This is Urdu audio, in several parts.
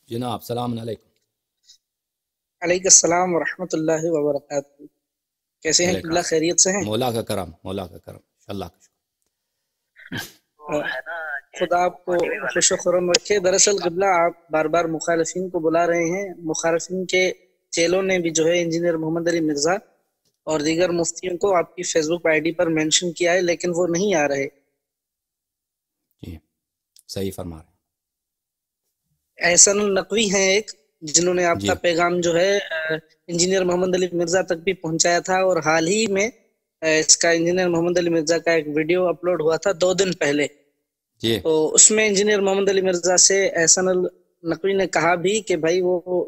جناب السلام علیکم۔ علیکم السلام ورحمۃ اللہ وبرکاتہ۔ کیسے ہیں وعلیکم قبلہ؟ خیریت سے ہیں؟ مولا کا کرم، مولا کا کرم، اللہ کا خدا آپ کو خوش و خرم رکھے۔ دراصل قبلہ آپ بار بار مخالفین کو بلا رہے ہیں، مخالفین کے چیلوں نے بھی جو ہے انجینئر محمد علی مرزا اور دیگر مفتیوں کو آپ کی فیس بک آئی ڈی پر مینشن کیا ہے، لیکن وہ نہیں آ رہے۔ جی صحیح فرما رہے احسن النقوی ہیں ایک، جنہوں نے آپ جی کا پیغام جو ہے انجینئر محمد علی مرزا تک بھی پہنچایا تھا، اور حال ہی میں اس کا انجینئر محمد علی مرزا کا ایک ویڈیو اپلوڈ ہوا تھا 2 دن پہلے۔ جی تو اس میں انجینئر محمد علی مرزا سے احسن النقوی نے کہا بھی کہ بھائی وہ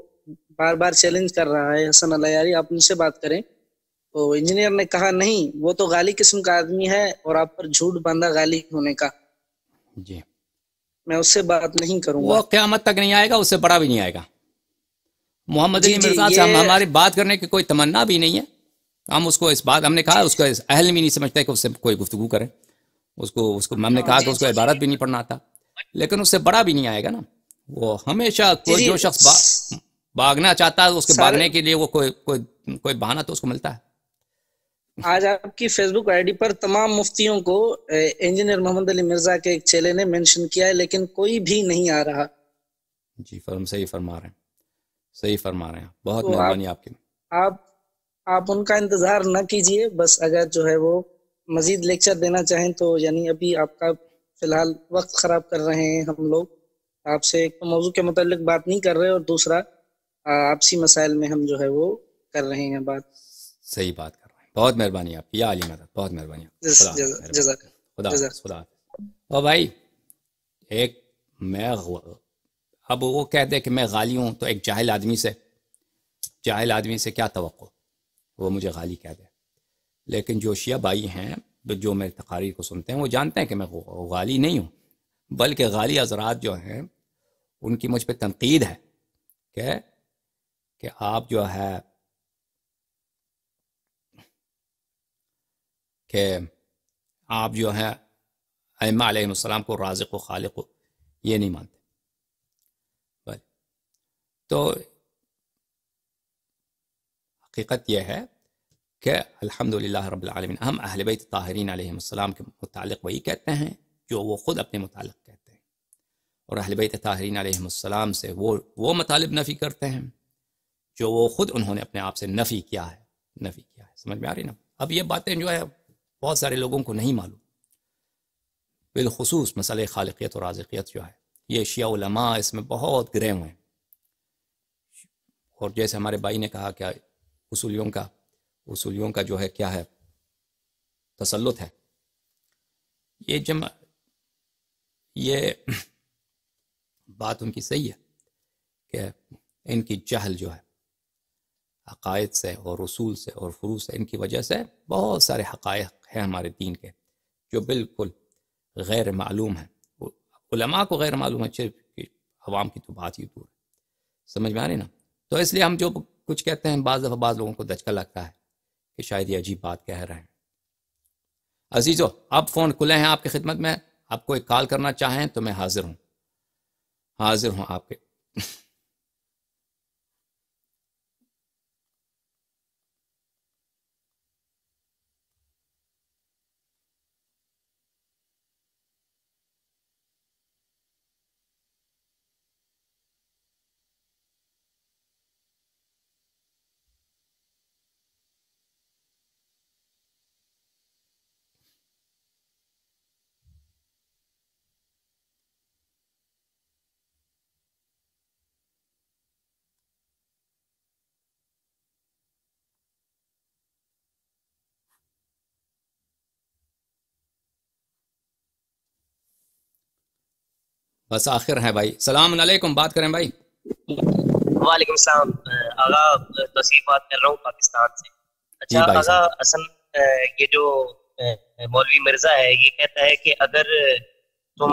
بار بار چیلنج کر رہا ہے حسن العیاری، آپ ان سے بات کریں۔ تو انجینئر نے کہا نہیں، وہ تو غالی قسم کا آدمی ہے اور آپ پر جھوٹ باندھا غالی ہونے کا، جی میں اس سے بات نہیں کروں گا۔ وہ قیامت تک نہیں آئے گا، اس سے بڑا بھی نہیں آئے گا۔ محمد جی علی جی، مرزا سے یہ ہماری بات کرنے کی کوئی تمنا بھی نہیں ہے۔ ہم اس کو اس بات ہم نے کہا اس کو اہل بھی نہیں سمجھتے کہ اس سے کوئی گفتگو کرے۔ اس کو ہم نے کہا کہ اس کو عبارت بھی نہیں پڑھنا آتا، لیکن اس سے بڑا بھی نہیں آئے گا نا۔ وہ ہمیشہ جی کوئی جی جو شخص بھاگنا چاہتا ہے اس کے سارے بھاگنے کے لیے وہ کوئی بہانہ تو اس کو ملتا ہے۔ آج آپ کی فیس بک آئی ڈی پر تمام مفتیوں کو انجینئر محمد علی مرزا کے ایک چیلے نے مینشن کیا ہے، لیکن کوئی بھی نہیں آ رہا۔ جی صحیح فرما رہے ہیں، صحیح فرما رہے ہیں، بہت تو مہربانی آپ کی۔ آپ آپ ان کا انتظار نہ کیجئے، بس اگر جو ہے وہ مزید لیکچر دینا چاہیں تو یعنی ابھی آپ کا فی الحال وقت خراب کر رہے ہیں ہم لوگ۔ آپ سے ایک تو موضوع کے متعلق بات نہیں کر رہے، اور دوسرا آپسی مسائل میں ہم جو ہے وہ کر رہے ہیں بات۔ صحیح بات کر رہے ہیں، بہت مہربانی آپ کی یا علی مدد، بہت مہربانی آپ کی۔ خدا حافظ، مہربانی، جزاک خدا جزاک حافظ، خدا حافظ۔ اور بھائی ایک میں اب وہ کہتے ہیں کہ میں غالی ہوں، تو ایک جاہل آدمی سے کیا توقع، وہ مجھے غالی کہہ دے۔ لیکن جو شیعہ بھائی ہیں جو میرے تقاریر کو سنتے ہیں وہ جانتے ہیں کہ میں غالی نہیں ہوں، بلکہ غالی حضرات جو ہیں ان کی مجھ پہ تنقید ہے کہ آپ جو ہے کہ آپ جو ہے ائمہ علیہ السلام کو رازق و خالق و یہ نہیں مانتے۔ تو حقیقت یہ ہے کہ الحمدللہ رب العالمین ہم اہل بیت طاہرین علیہ السلام کے متعلق وہی کہتے ہیں جو وہ خود اپنے متعلق کہتے ہیں، اور اہل بیت طاہرین علیہ السلام سے وہ مطالب نفی کرتے ہیں جو وہ خود انہوں نے اپنے آپ سے نفی کیا ہے۔ سمجھ میں آ رہی نا؟ اب یہ باتیں جو ہے بہت سارے لوگوں کو نہیں معلوم، بالخصوص مسئلہ خالقیت اور رازقیت جو ہے یہ شیعہ علماء اس میں بہت گرے ہوئے ہیں۔ اور جیسے ہمارے بھائی نے کہا کہ اصولیوں کا جو ہے کیا ہے تسلط ہے، یہ بات ان کی صحیح ہے کہ ان کی جہل جو ہے عقائد سے اور اصول سے اور فروع سے، ان کی وجہ سے بہت سارے حقائق ہیں ہمارے دین کے جو بالکل غیر معلوم ہیں۔ علماء کو غیر معلوم ہے، عوام کی تو بات ہی دور ہے۔ سمجھ میں آ رہی نا؟ تو اس لیے ہم جو کچھ کہتے ہیں بعض دفعہ بعض لوگوں کو دھچکا لگتا ہے کہ شاید یہ عجیب بات کہہ رہے ہیں۔ عزیزو اب فون کھلے ہیں آپ کی خدمت میں، آپ کوئی کال کرنا چاہیں تو میں حاضر ہوں آپ کے۔ بس آخر ہے بھائی، السلام علیکم، بات کریں بھائی۔ وعلیکم السلام آغا، توصیف بات کر رہا ہوں پاکستان سے۔ جی اچھا بھائی آغا، صاحب، اصل یہ جو مولوی مرزا ہے یہ کہتا ہے کہ اگر تم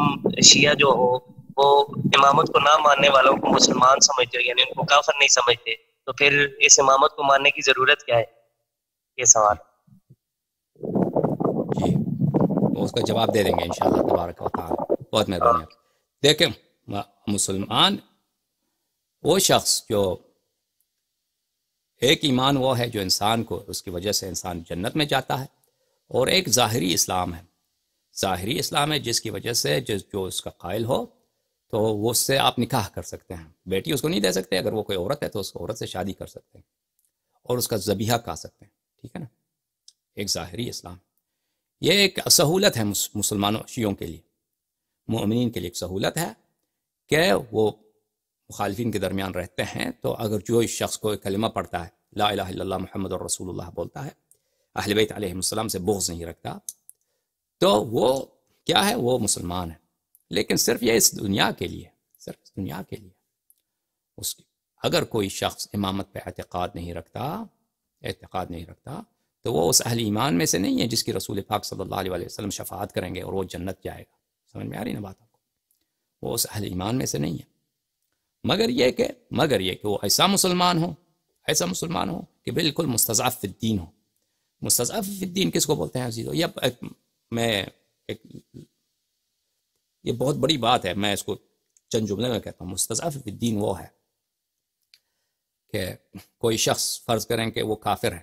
شیعہ جو ہو وہ امامت کو نہ ماننے والوں کو مسلمان سمجھتے ہو، یعنی ان کو کافر نہیں سمجھتے، تو پھر اس امامت کو ماننے کی ضرورت کیا ہے؟ یہ سوال۔ جی وہ اس کا جواب دے دیں گے انشاءاللہ تبارک و تعالی، بہت مہربانی آپ۔ دیکھیں مسلمان وہ شخص جو ایک ایمان وہ ہے جو انسان کو اس کی وجہ سے انسان جنت میں جاتا ہے، اور ایک ظاہری اسلام ہے. ظاہری اسلام ہے جس کی وجہ سے جو اس کا قائل ہو تو وہ اس سے آپ نکاح کر سکتے ہیں. بیٹی اس کو نہیں دے سکتے، اگر وہ کوئی عورت ہے تو اس عورت سے شادی کر سکتے ہیں اور اس کا ذبیحہ کھا سکتے ہیں. ٹھیک ہے نا، ایک ظاہری اسلام. یہ ایک سہولت ہے مسلمانوں شیعوں کے لیے، مومنین کے لیے ایک سہولت ہے کہ وہ مخالفین کے درمیان رہتے ہیں. تو اگر جو اس شخص کو کلمہ پڑھتا ہے، لا الہ الا اللہ محمد رسول اللہ بولتا ہے، اہل بیت علیہ السلام سے بغض نہیں رکھتا، تو وہ کیا ہے، وہ مسلمان ہے. لیکن صرف یہ اس دنیا کے لیے، صرف اس دنیا کے لیے. اگر کوئی شخص امامت پہ اعتقاد نہیں رکھتا تو وہ اس اہل ایمان میں سے نہیں ہے جس کی رسول پاک صلی اللہ علیہ وسلم شفاعت کریں گے اور وہ جنت جائے گا. سمجھ میں آ رہی نا بات آپ کو؟ وہ اس اہل ایمان میں سے نہیں ہے، مگر یہ کہ وہ ایسا مسلمان ہو کہ بالکل مستضعف فی الدین ہو. مستضعف فی الدین کس کو بولتے ہیں عزیزو؟ یہ بہت بڑی بات ہے، میں اس کو چند جملے میں کہتا ہوں. مستضعف فی الدین وہ ہے کہ کوئی شخص فرض کریں کہ وہ کافر ہے،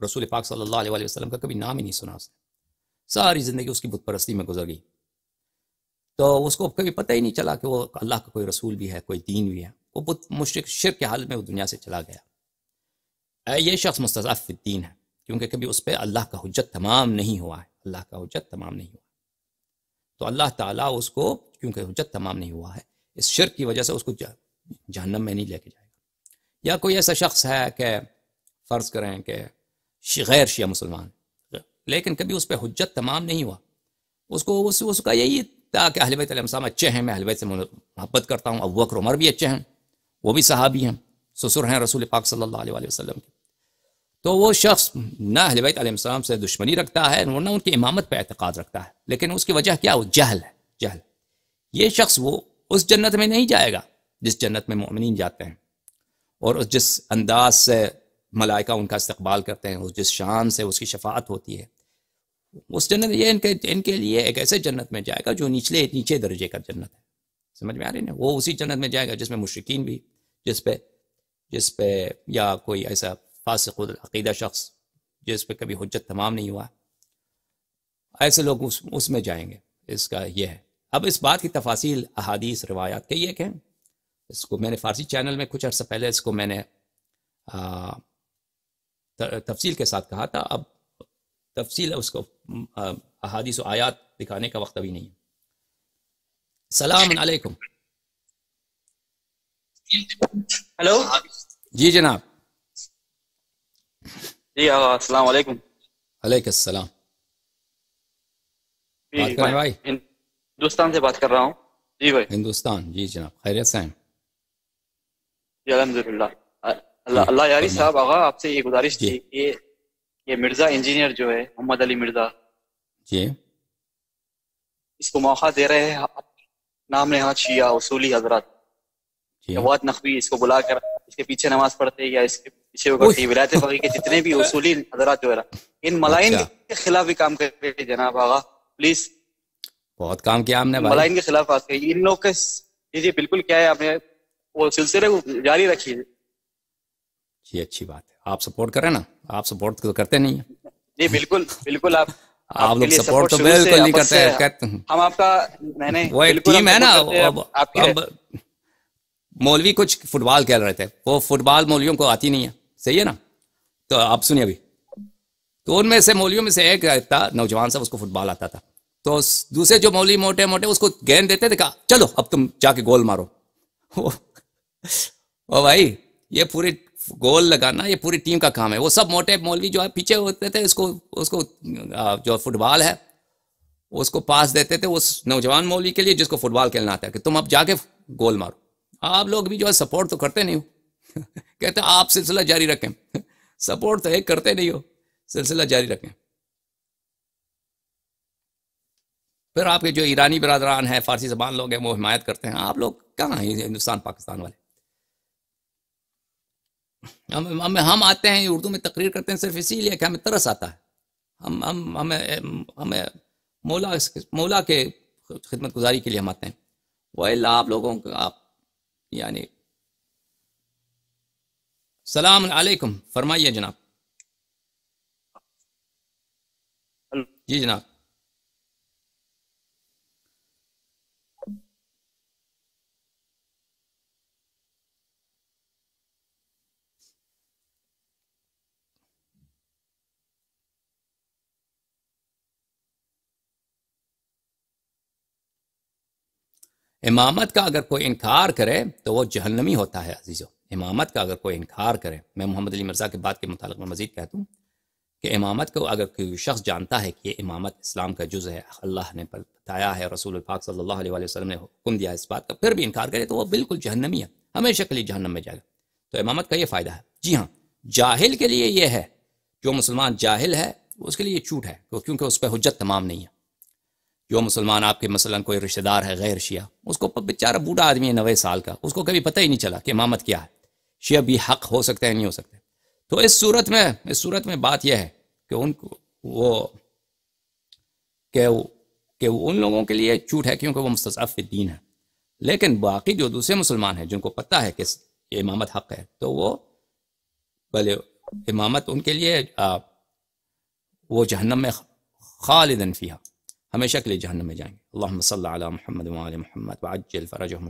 رسول پاک صلی اللہ علیہ وسلم کا کبھی نام ہی نہیں سنا، اس نے ساری زندگی اس کی بت پرستی میں گزر گئی، تو اس کو کبھی پتہ ہی نہیں چلا کہ وہ اللہ کا کوئی رسول بھی ہے، کوئی دین بھی ہے. وہ بت مشرک شرک کے حال میں وہ دنیا سے چلا گیا. یہ شخص مستضعف فی الدین ہے کیونکہ کبھی اس پہ اللہ کا حجت تمام نہیں ہوا ہے. تو اللہ تعالیٰ اس کو کیونکہ حجت تمام نہیں ہوا ہے، اس شرک کی وجہ سے اس کو جہنم میں نہیں لے کے جائے گا. یا کوئی ایسا شخص ہے کہ فرض کریں کہ غیر شیعہ مسلمان، لیکن کبھی اس پہ حجت تمام نہیں ہوا، اس کا یہی تھا کہ اہل بیت علیہ السلام اچھے ہیں، میں اہل بیت سے محبت کرتا ہوں، ابو بکر عمر بھی اچھے ہیں، وہ بھی صحابی ہیں، سسر ہیں رسول پاک صلی اللہ علیہ وسلم کے. تو وہ شخص نہ اہل بیت علیہ السلام سے دشمنی رکھتا ہے، نہ ان کی امامت پہ اعتقاد رکھتا ہے، لیکن اس کی وجہ کیا؟ وہ جہل ہے. یہ شخص وہ اس جنت میں نہیں جائے گا جس جنت میں مومنین جاتے ہیں، اور جس انداز سے ملائکہ ان کا استقبال کرتے ہیں، جس شان سے اس کی شفاعت ہوتی ہے. اس جنت یہ ان کے لیے ایک ایسے جنت میں جائے گا جو نیچے درجے کا جنت ہے. سمجھ میں آ رہی نا؟ وہ اسی جنت میں جائے گا جس میں مشرکین بھی، جس پہ یا کوئی ایسا فاسق العقیدہ شخص جس پہ کبھی حجت تمام نہیں ہوا، ایسے لوگ اس میں جائیں گے. اس کا یہ ہے. اب اس بات کی تفاصیل احادیث روایات کے یہ کہ اس کو میں نے فارسی چینل میں کچھ عرصہ پہلے اس کو میں نے تفصیل کے ساتھ کہا تھا. اب تفصیل اس کو احادیث و آیات دکھانے کا وقت ابھی نہیں ہے. السلام علیکم. ہلو جی جناب. جی السلام علیکم. علیکم السلام. بات کریں بھائی؟ ہندوستان سے بات کر رہا ہوں. جی بھائی. ہندوستان. جی جناب، خیریت سے ہیں؟ جی الحمدللہ. اللہ یاری صاحب، آغا آپ سے یہ گزارش تھی کہ یہ مرزا انجینئر جو ہے محمد علی مرزا، جی، اس کو موقع دے رہے ہیں نام نہاد شیعہ اصولی حضرات، جواد نقوی اس کو بلا کر اس کے پیچھے نماز پڑھتے یا اس کے پیچھے ولایت فقیہ کے جتنے بھی اصولی حضرات جو ہے ان ملائن کے خلاف بھی کام کرتے. جناب آغا پلیز، بہت کام کیا ہم نے بھائی. ملائن کے خلاف بات کری ان لوگ کے. جی بالکل، کیا ہے آپ نے وہ سلسلے کو جاری رکھیے. جی اچھی بات ہے، آپ سپورٹ کریں نا. آپ سپورٹ تو کرتے نہیں ہیں. جی بالکل بالکل، آپ لوگ سپورٹ تو بالکل نہیں کرتے. ہم آپ کا میں نے وہ ایک ٹیم ہے نا. مولوی کچھ فٹ بال کھیل رہے تھے، وہ فٹ بال مولویوں کو آتی نہیں ہے، صحیح ہے نا؟ تو آپ سنیے ابھی، تو ان میں سے مولویوں میں سے ایک تھا نوجوان صاحب، اس کو فٹ بال آتا تھا. تو دوسرے جو مولوی موٹے موٹے اس کو گیند دیتے تھے، کہا چلو اب تم جا کے گول مارو. او بھائی، یہ پوری گول لگانا یہ پوری ٹیم کا کام ہے. وہ سب موٹے مولوی جو ہے پیچھے ہوتے تھے، اس کو جو فٹ بال ہے اس کو پاس دیتے تھے اس نوجوان مولوی کے لیے جس کو فٹ بال کھیلنا آتا ہے کہ تم اب جا کے گول مارو. آپ لوگ بھی جو ہے سپورٹ تو کرتے نہیں ہو. کہتے ہیں آپ سلسلہ جاری رکھیں. سپورٹ تو ایک کرتے نہیں ہو، سلسلہ جاری رکھیں. پھر آپ کے جو ایرانی برادران ہیں، فارسی زبان لوگ ہیں، وہ حمایت کرتے ہیں. آپ لوگ کہاں ہیں ہندوستان پاکستان والے؟ ہم آتے ہیں اردو میں تقریر کرتے ہیں صرف اسی لیے کہ ہمیں ترس آتا ہے. ہمیں مولا کے خدمت گزاری کے لیے ہم آتے ہیں. وہ اللہ آپ لوگوں کو آپ یعنی السلام علیکم، فرمائیے جناب. جی جناب. امامت کا اگر کوئی انکار کرے تو وہ جہنمی ہوتا ہے عزیزو. امامت کا اگر کوئی انکار کرے، میں محمد علی مرزا کے بات کے متعلق میں مزید کہتا ہوں کہ امامت کو اگر کوئی شخص جانتا ہے کہ یہ امامت اسلام کا جز ہے، اللہ نے بتایا ہے، رسول پاک صلی اللہ علیہ وسلم نے حکم دیا اس بات کا، پھر بھی انکار کرے تو وہ بالکل جہنمی ہے، ہمیشہ کے لیے جہنم میں جائے گا. تو امامت کا یہ فائدہ ہے. جی ہاں، جاہل کے لیے یہ ہے، جو مسلمان جاہل ہے اس کے لیے یہ چھوٹ ہے، کیونکہ اس پہ حجت تمام نہیں ہے. جو مسلمان آپ کے مثلا کوئی رشتہ دار ہے غیر شیعہ، اس کو بیچارہ بوڑھا آدمی ہے 90 سال کا، اس کو کبھی پتہ ہی نہیں چلا کہ امامت کیا ہے، شیعہ بھی حق ہو سکتے ہیں نہیں ہو سکتے. تو اس صورت میں بات یہ ہے کہ ان کو وہ ان لوگوں کے لیے چھوٹ ہے کیونکہ وہ مستضعف فی الدین ہے. لیکن باقی جو دوسرے مسلمان ہیں جن کو پتہ ہے کہ یہ امامت حق ہے، تو وہ بھلے امامت ان کے لیے وہ جہنم میں خالدن فیہا، ہمیشہ کے لیے جہنم میں جائیں گے. اللہم صلی علی محمد وعلی محمد وعجل فرجہم.